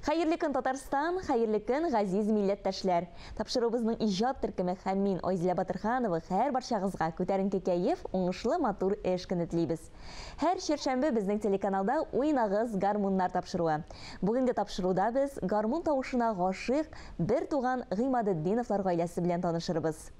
Хәерле көн Татарстан, хәерле көн газиз милләттәшләр. Тапшыруыбызның иҗат төркеме һәм мин Айзилә Батырханова һәр барчагызга күтәренке кәеф, уңышлы матур эш көне телибез. Һәр чәршәмбе безнең телеканалда уйнагыз гармуннар тапшыруы. Бүгенге тапшыруда без гармун тавышына гашыйк бер туган Гыймадетдиновлар гаиләсе белән танышырбыз.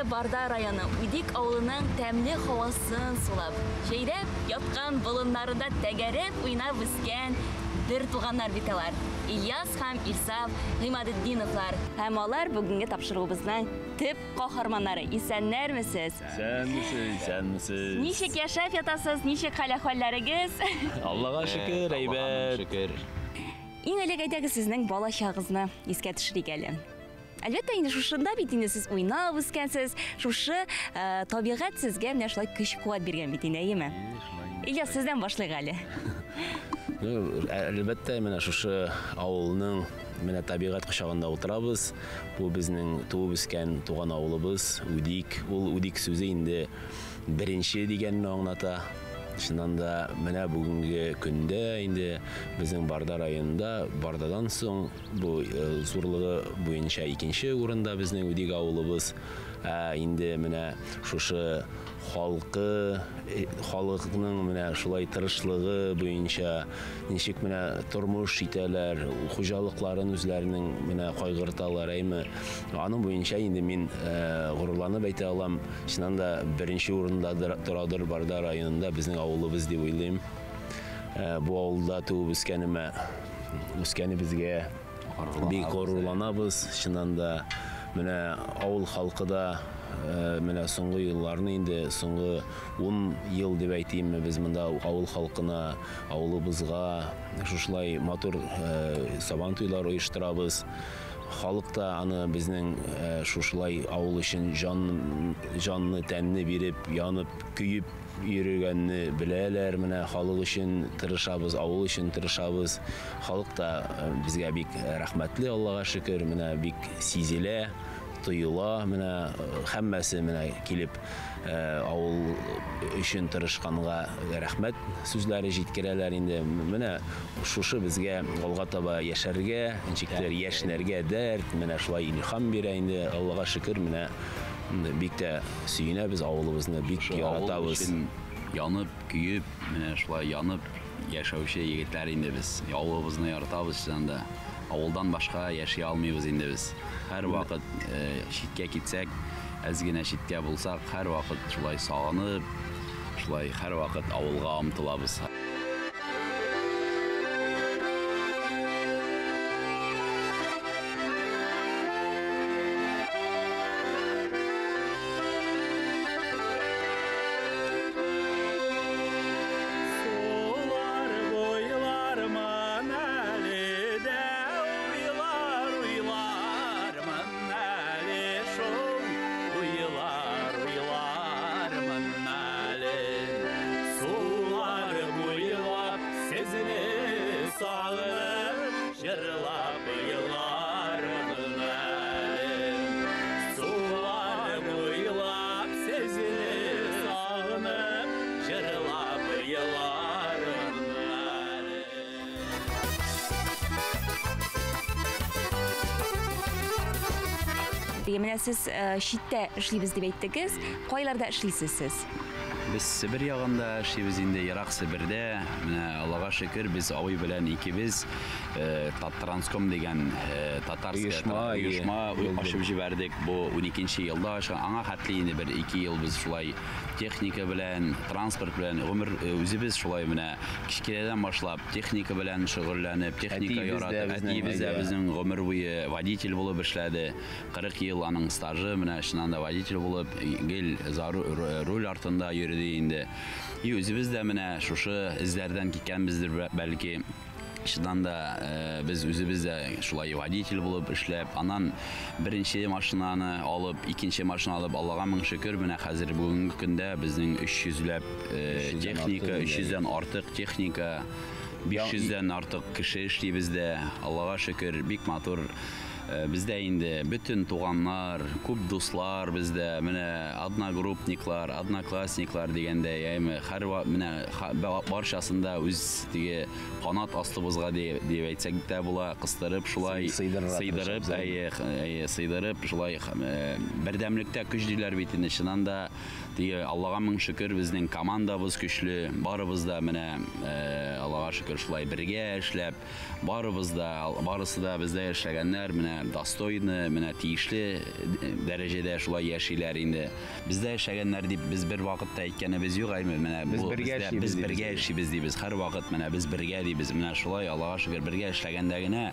Барда районы Удик авылының тәмле хавасын сулап, шәйрәп яткан болыннарында тәгәрәп уйнап үскән бер туганнар бит алар. Ильяс һәм Илсаф Гыймадетдиновлар. Һәм алар бүгенге тапшыруыбызның төп каһарманнары. Исәннәрмесез? Исәнмесез. Ничек яшәп ятасыз? Ничек хәл-әхвәлләрегез? Аллага шөкер, әйбәт. Иң элек әйдәгез сезнең бала чагызны искә төшерик әле. Әлбәттә, инде шушында бит инде сез уйнап үскәнсез, шушы табигать сезгә менә шулай көч-куәт биргән бит инде, әйеме? Ильяс, сездән башлыйк әле. Әлбәттә, менә шушы авылның менә табигать кочагында утырабыз. Бу безнең туып үскән туган авылыбыз, Удик. Ул Удик сүзе инде беренче дигәнне аңлата. Шуннан да менә бүгенге көндә инде безнең Барда районында Бардадан соң бу зурлыгы буенча икенче урында безнең Удик авылыбыз. Инде менә шушы халыкның менә шулай тырышлыгы буенча ничек менә тормыш итәләр, хуҗалыкларын үзләренең менә кайгырталар, әйме. Аның буенча инде мин горурланып әйтә алам, шуннан да беренче урында торадыр Барда районында безнең авылыбыз дип уйлыйм. Бу авылда туып үскәнебезгә бик горурланабыз. Шуннан да менә авыл халкы да менә соңгы елларны инде соңгы 10 ел дип әйтим, без монда авыл халкына, авылыбызга шушылай матур сабан туйлар оештырабыз. Халык та аны безнең шушылай авыл өчен җанны тәнне биреп, янып, көеп йөргәнне беләләр. Менә халык өчен тырышабыз, авыл өчен тырышабыз. Халык та безгә бик рәхмәтле, Аллага шөкер, менә бик сизелә, тоела, менә һәммәсе менә килеп авыл өчен тырышканга рәхмәт сүзләре җиткерәләр инде. Менә шушы безгә алга таба яшәргә, ничектер яшьнәргә дәрт, менә шулай илһам бирә инде. Аллага шөкер, менә бик тә сөенәбез, авылыбызны бик яратабыз. Янып, көеп, менә шулай янып яшәүче егетләр инде без. Авылыбызны яратабыз, шунда авылдан башка яши алмыйбыз инде без. Һәр вакыт читкә китсәк, әз генә читкә булсак, һәр вакыт шулай сагынып, шулай һәр вакыт авылга омтылабыз. Менә сез читтә эшлибез дип әйттегез. Кайларда эшлисез сез? Biz Sibir ягында эшлибез инде, Ирак Сибирдә. Менә Аллага шөкер, без авый белән икебез Татранском дигән татарская оешма ачып җибәрдек. Бу 12нче елда ачылган. Аңа хәтле инде 1-2 ел без шулай техника белән, транспорт белән гомер үзебез шулай менә кичкәдән башлап техника белән шөгыльләнеп, техника яратып, әтибез дә безнең гомер буе водитель булып эшләде. 40 ел аның стажы менә шуннан да водитель булып, гел руль артында йөрде инде. Үзебез дә менә шушы эзләрдән киткәнбездер бәлки. Шуннан да без үзебез дә шулай водитель булып эшләп, аннан беренче машинаны алып, икенче машина алып, Аллага мең шөкер, менә хәзер бүгенге көндә безнең 300ләп техника, 300дән артык техника, 500дән артык кеше эшли бездә. Аллага шөкер, бик матур. Бездә инде бөтен туганнар, күп дуслар бездә, менә одногруппниклар, одноклассниклар дигәндә, һәр менә барчасында үз диге канат астыбызга дип әйтсәк тә була, кыстырып шулай сыйдырып, сыйдырып шулай бердәмлектә көч диләр бит инде. Чыннан да диге Аллага мең шөкер, безнең командабыз көчле, барыбыз да менә Аллага шөкер шулай бергә эшләп, барысы да бездә эшләгәннәр, менә достойны, менә тиешле дәрәҗәдә шулай яшиләр инде. Бездә эшләгәннәр дип без бер вакытта әйткәнебез юк, менә без бергә эшлибез дибез. Һәр вакыт менә без бергә дибез. Менә шулай Аллага шөкер бергә эшләгәндә генә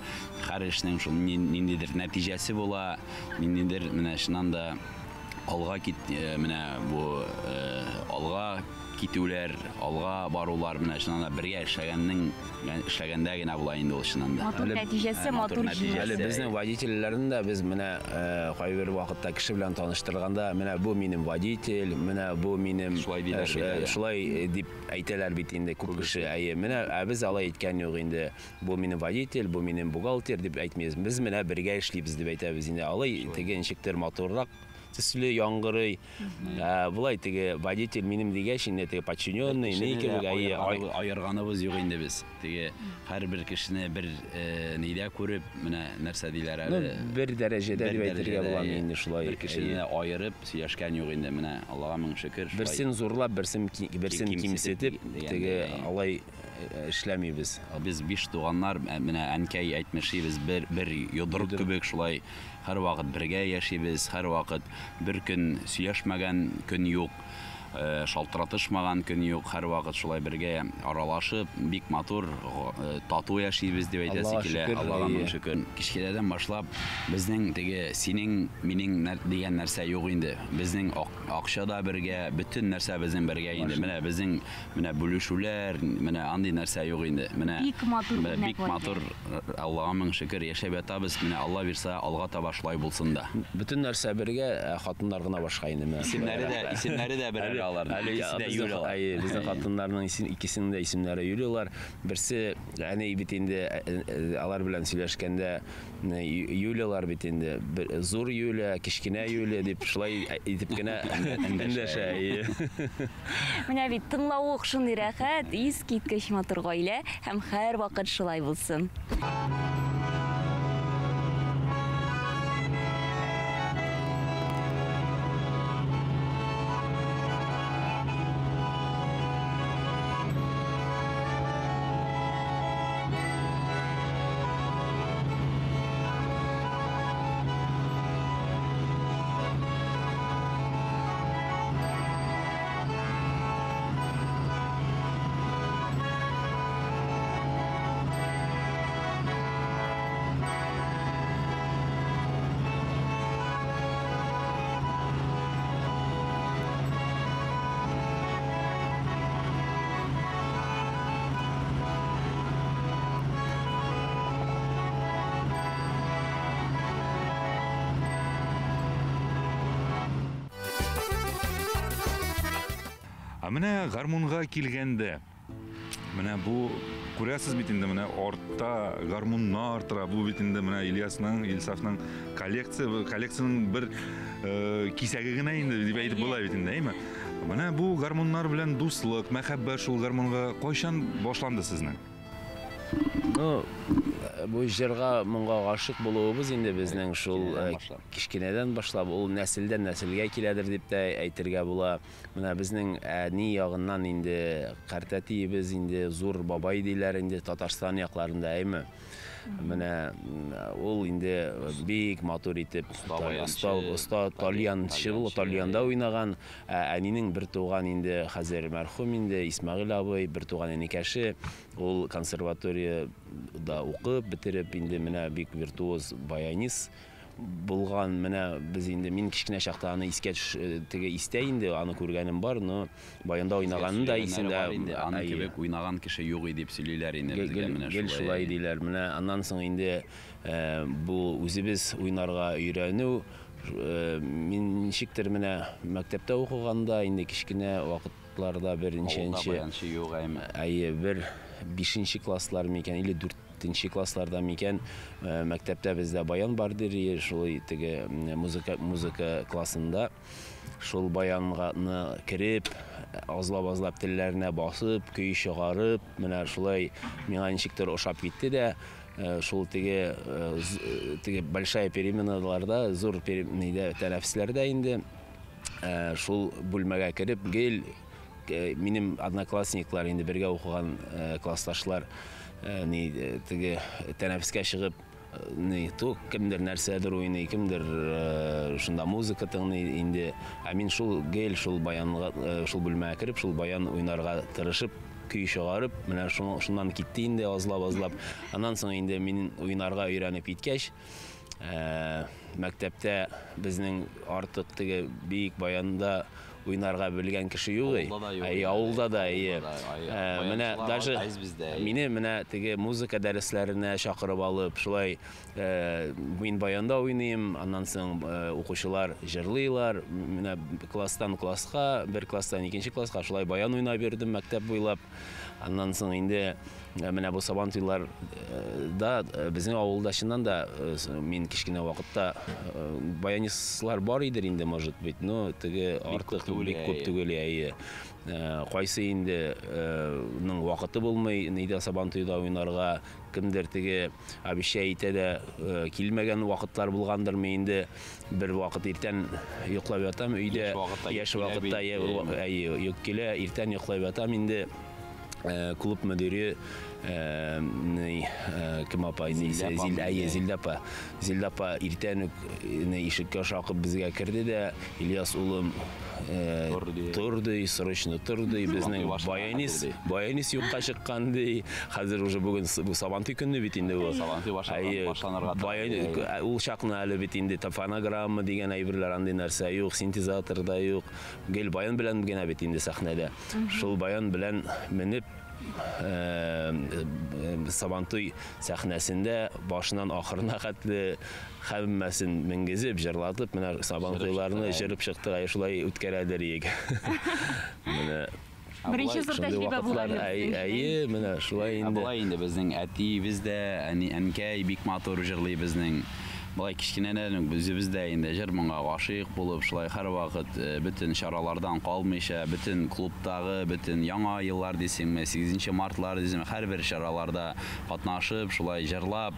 һәр эшнең шул ниндидер нәтиҗәсе була, ниндидер менә шуннан да алга менә бу алга китүләр, алга барулар менә шуннан да бергә эшләгәндә генә була инде ул шуннан да. Матур нәтиҗәсе, матур җиңү. Безнең водительләрне дә без менә кайбер вакытта кеше белән таныштырганда, менә бу минем водитель, менә бу минем шулай дип әйтәләр бит инде күп кеше. Менә без алай әйткән юк инде. Бу минем водитель, бу минем бухгалтер дип әйтмәйбез. Без менә бергә эшлибез дип әйтәбез инде. Алай теге ничектер матуррак төсле яңгырый. Булай теге водитель минем дигәч инде теге подчиненный, никебез аерганыбыз юк инде без. Теге һәрбер кешене бер нидә күреп, менә нәрсә диләр әле. Бер дәрәҗәдә дип әйтергә була инде шулай. Бер кешене аерып сөйләшкән юк инде, менә Аллага мең шөкер. Берсен зурлап, берсен кимсетеп, теге алай эшләмибез. Без 5 туганнар, менә әнкәй әйтмешибез, бер йодрык кебек шулай һәр вакыт бергә яшибез, һәр вакыт бер көн сөйләшмәгән көн юк, шалтыратышмаган көн юк, һәр вакыт шулай бергә аралашып, бик матур, тату яшибез дип әйтәсе килә. Аллага мең шөкер. Кичкәдән башлап безнең теге синең, минең дигән нәрсә юк инде. Безнең акча да бергә, бөтен нәрсә безнең бергә инде. Менә безнең менә бүлешүләр, менә андый нәрсә юк инде. Менә бик матур, Аллага мең шөкер яшәп ятабыз. Менә Алла бирсә, алга таба шулай булсын да. Бөтен нәрсә бергә, хатыннар гына башка инде. Исемнәре дә бер Безнең хатыннарның икесенең дә исемнәре Юлиялар. Берсе әни бит инде алар белән сөйләшкәндә Юлиялар бит инде зур Юлия, кичкенә Юлия дип шулай итеп кенә эндәшә. Менә бит тыңлау шундый рәхәт, искиткеч матур гаилә һәм һәр вакыт шулай булсын. Менә гармунга килгәндә, менә бу күрәсез бит инде, менә артта гармуннар тора, бу бит инде менә Ильясның, Илсафның коллекцияның бер кисәге генә инде дип әйтеп була бит инде, әйме? Менә бу гармуннар белән дуслык, мәхәббәт шул гармунга кайчан башланды сезнең? бу җырга моңга гашык булуыбыз инде безнең шул кичкенәдән башлап ул нәселдән нәселгә киләдер дип тә әйтергә була. Менә безнең әни ягыннан инде картәтиебез инде зур бабай диләр инде Татарстан якларында әйме. Менә ул инде бик матур итеп оста тальянчы бул, тальянда уйнаган. Әнинең бер туган инде хәзер мәрхүм инде Исмәгыйль абый, бер туган әникәше, ул консерваторияда укып бетереп инде менә бик виртуоз баянист булган. Менә без инде мин кичкенә чакта аны искә истә инде, аны күргәнем бар, но баянда уйнаганын да исендә. Аны кебек уйнаган кеше юк дип сөйлиләр инде безгә менә шулай. Шулай диләр. Менә аннан соң инде бу үзебез уйнарга өйрәнү. Мин ничектер менә мәктәптә укыганда инде кичкенә вакытларда бер 5нче класслар микән или 4нче классларда микән мәктәптә бездә баян бардыр, шулай теге музыка классында. Шул баянны кереп, азлап телләренә басып, көй чыгарып, менә шулай миңа ничектер ошап китте дә. Шул теге большая переменаларда, зур тәнәфесләрдә инде шул бүлмәгә кереп, гел минем одноклассниклар инде бергә укыган классташлар теге тәнәфескә чыгып, кемдер нәрсәдер уйный, кемдер шунда музыка тыңлый инде. Мин шул гел шул баянга, шул бүлмәгә кереп, шул баян уйнарга тырышып, көй чыгарып, менә шуннан китте инде азлап. Аннан соң инде мин уйнарга өйрәнеп киткәч, мәктәптә безнең артык теге бик баянда уйнарга белгән кеше юк. Авылда да. Менә даже мине менә теге музыка дәресләренә чакырып алып, шулай мин баянда уйныйм, аннан соң укучылар җырлыйлар. Менә класстан класска, бер класстан икенче класска шулай баян уйнап бердем мәктәп буйлап. Аннан соң инде менә бу Сабантуйлар да безнең авылда чыннан да мин кичкенә вакытта баянистлар бар идер инде, может быть, но теге артык бик күп түгел. Кайсы инде ның вакыты булмый, нидә Сабантуйда уйнарга, кемдер теге обещай итә дә килмәгән вакытлар булгандырмы инде. Бер вакыт иртән йоклап ятам өйдә, яшь вакытта юк килә, иртән йоклап ятам инде. Клуб мөдире кем апа, Зилдапа иртән ишеккә шакып безгә керде дә, Ильяс улым турды, срочно турды, безнең баянист юкка чыккан ди. Хәзер уже бүген Сабантуй көнне бит инде бу. Ул чакны әле бит инде фонограмма дигән әйберләр андый нәрсә юк, синтезатор да юк. Гел баян белән генә бит инде сәхнәдә. Шул баян белән менеп Сабантуй сәхнәсендә башынан ахырына хәтле һәммәсен мингезеп, җырлатып, менә Сабантуйларны җырып чыктык, шулай үткәрәдер иек. Беренче зур тәҗрибә булган. Менә шулай инде. Булай инде безнең әтиебез дә, әнкәй бик матур җырлый безнең. Булай кичкенәдән үзебездә инде җыр моңа гашыйк булып, шулай һәр вакыт бөтен чаралардан калмыйча, бөтен клубтагы, бөтен яңа еллар дисеңме, 8 мартлар дисеңме, һәрбер чараларда катнашып, шулай җырлап,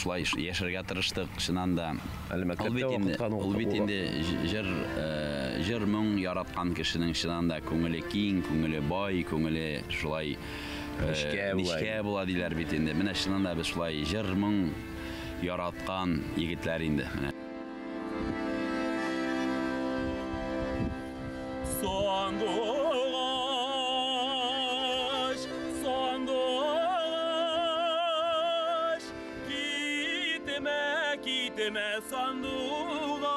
шулай яшәргә тырыштык. Чыннан да ул бит инде җыр моң яраткан кешенең чыннан да күңеле киң, күңеле бай, күңеле шулай нишкә була диләр бит инде. Менә чыннан да без шулай җыр моң яраткан егетләр инде. Сандуғаш, китемә сандуғаш,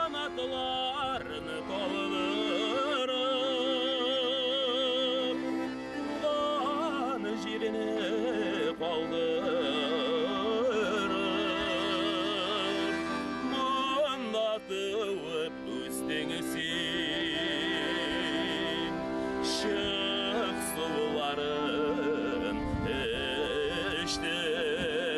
қанатларны талдырып, туған жеріне қалдырып, мұнда туып өстің сен, шық суларын іштің.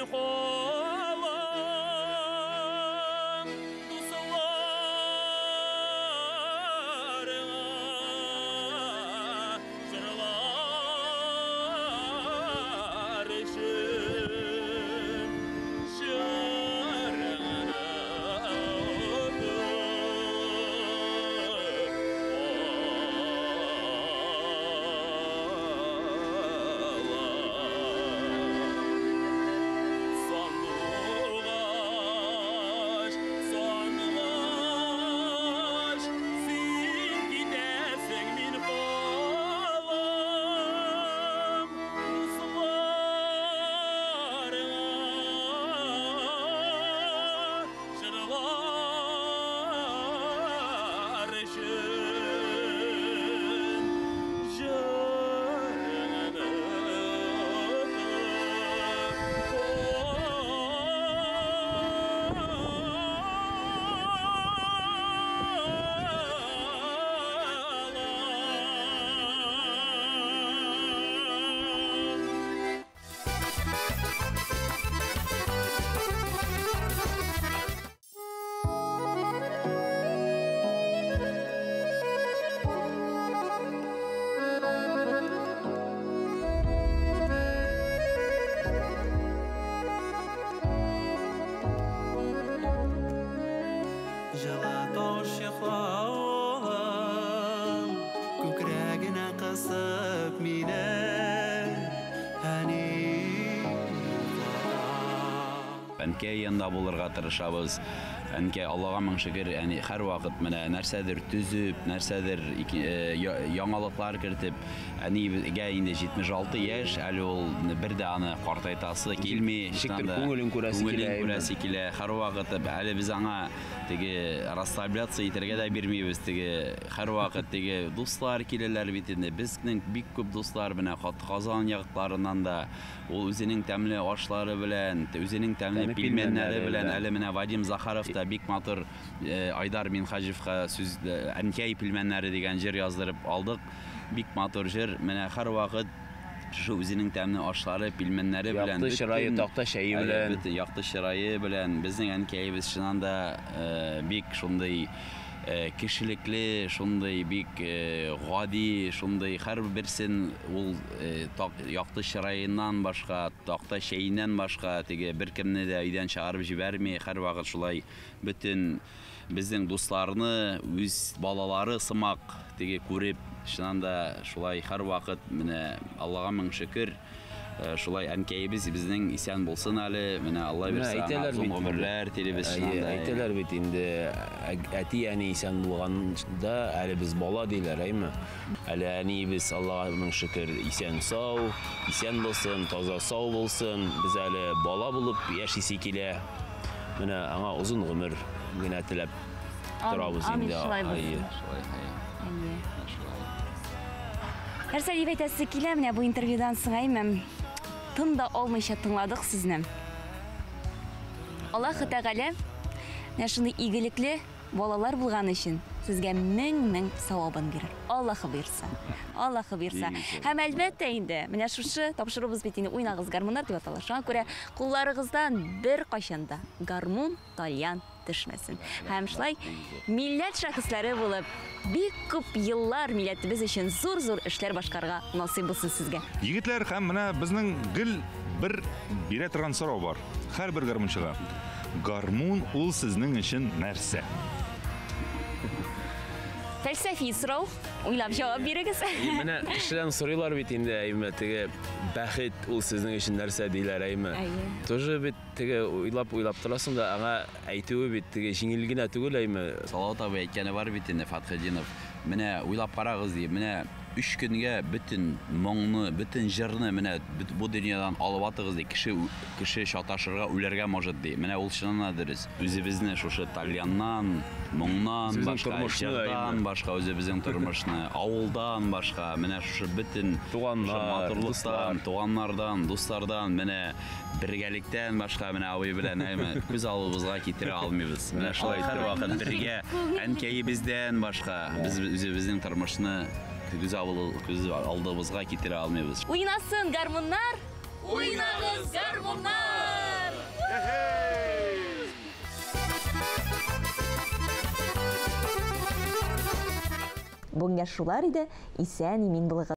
қолым дусларыңа жырлар үшін жырыңды Сандырғаш, сандырғаш, сен кетесің мен қолым дусларыңа жырлар үшін жырыңды Жылы тошықлауым көкірегіне қысып мені Әнкәй янда булырга тырышабыз. Әнкәй Аллага мең шөкер, яни һәр вакыт менә нәрсәдер төзүп, нәрсәдер яңалыклар кертеп, әнигә инде 76 яшь, әле ул бер дә аны картайтасы килми, күңелен күрәсе килә. Һәр вакыт әле без аңа теге расслабляться итәргә дә бирмибез, теге һәр вакыт теге дуслар киләләр бит инде. Безнең бик күп дуслар менә Казан якларыннан да ул үзенең тәмле ашлары белән, үзенең тәмле пилмәннәре белән, әле менә Вадим Захаров та бик матур Айдар Минхаҗевка сүз әнкәй пилмәннәре дигән җыр яздырып алдык. Бик матур җыр. Менә һәр вакыт шу үзенең тәмле ашлары, пилмәннәре белән, Якты чырае, такта чәе белән, якты чырае белән безнең әнкәебез чыннан да бик шундый кишилекле, шундый бик гади, шундый һәр берсен ул якты чыраеннан башка, такта чәеннән башка теге беркемне дә өйдән чыгарып җибәрми, һәр вакыт шулай бөтен безнең дусларны үз балалары сымак теге күреп, чыннан да шулай һәр вакыт менә Аллага мең шөкер. Шулай әнкәебез безнең исән булсын әле, менә Алла бирсә, озын гомерләр телебез чыннан да. Әйтәләр бит инде әти әни исән булганда әле без бала диләр, әйме? Әле әниебез Аллага мең шөкер исән сау, исән булсын, таза сау булсын. Без әле бала булып яшисе килә. Менә аңа озын гомер генә теләп торабыз инде. Нәрсә дип әйтәсе килә менә бу интервьюдан соң әймәм. Тын да алмыйча тыңладык сезне. Аллаһ Тәгалә менә шундый игелекле балалар булган өчен сезгә мең савабын бирер. Аллаһы бирсә. Аллаһы бирсә. Һәм әлбәттә инде менә шушы тапшырыбыз бит инде уйнагыз гармуннар дип атала. Шуңа күрә кулларыгыздан бер кайчанда гармун, тальян төшмәсен. Һәм шулай милләт шәхесләре булып бик күп еллар милләтебез өчен зур эшләр башкарга насыйп булсын сезгә. Егетләр, һәм менә безнең гел бер бирә торган сорау бар. Һәр бер гармунчыга. Гармун ул сезнең өчен нәрсә? Фәлсәфи сорау, уйлап җавап бирегез. Менә кешедән сорыйлар бит инде, әйме, теге бәхет ул сезнең өчен нәрсә диләр, әйме. Тоже бит теге уйлап торасың да, аңа әйтүе бит теге җиңел генә түгел, әйме. Салават абый әйткәне бар бит инде Фатхетдинов. Менә уйлап карагыз ди, менә 3 көнгә бөтен моңны, бөтен җырны менә бу дөньядан алып атыгыз ди. Кеше шаташырга, үләргә может ди. Менә ул чыннан да дөрес. Үзебезне шушы тальяннан, моңнан башка, җырдан башка, үзебезнең тормышны, авылдан башка, менә шушы бөтен матурлыктан, туганнардан, дуслардан, менә бергәлектән башка менә абый белән әйме күз алыбызга китерә алмыйбыз. Менә шулай һәр вакыт бергә әнкәебездән башка без үзебезнең тормышны күз алдыбызга китерә алмыйбыз. Уйнасын гармуннар! Уйнагыз гармуннар! Бүгінге шулар иде, исән имин булыгыз.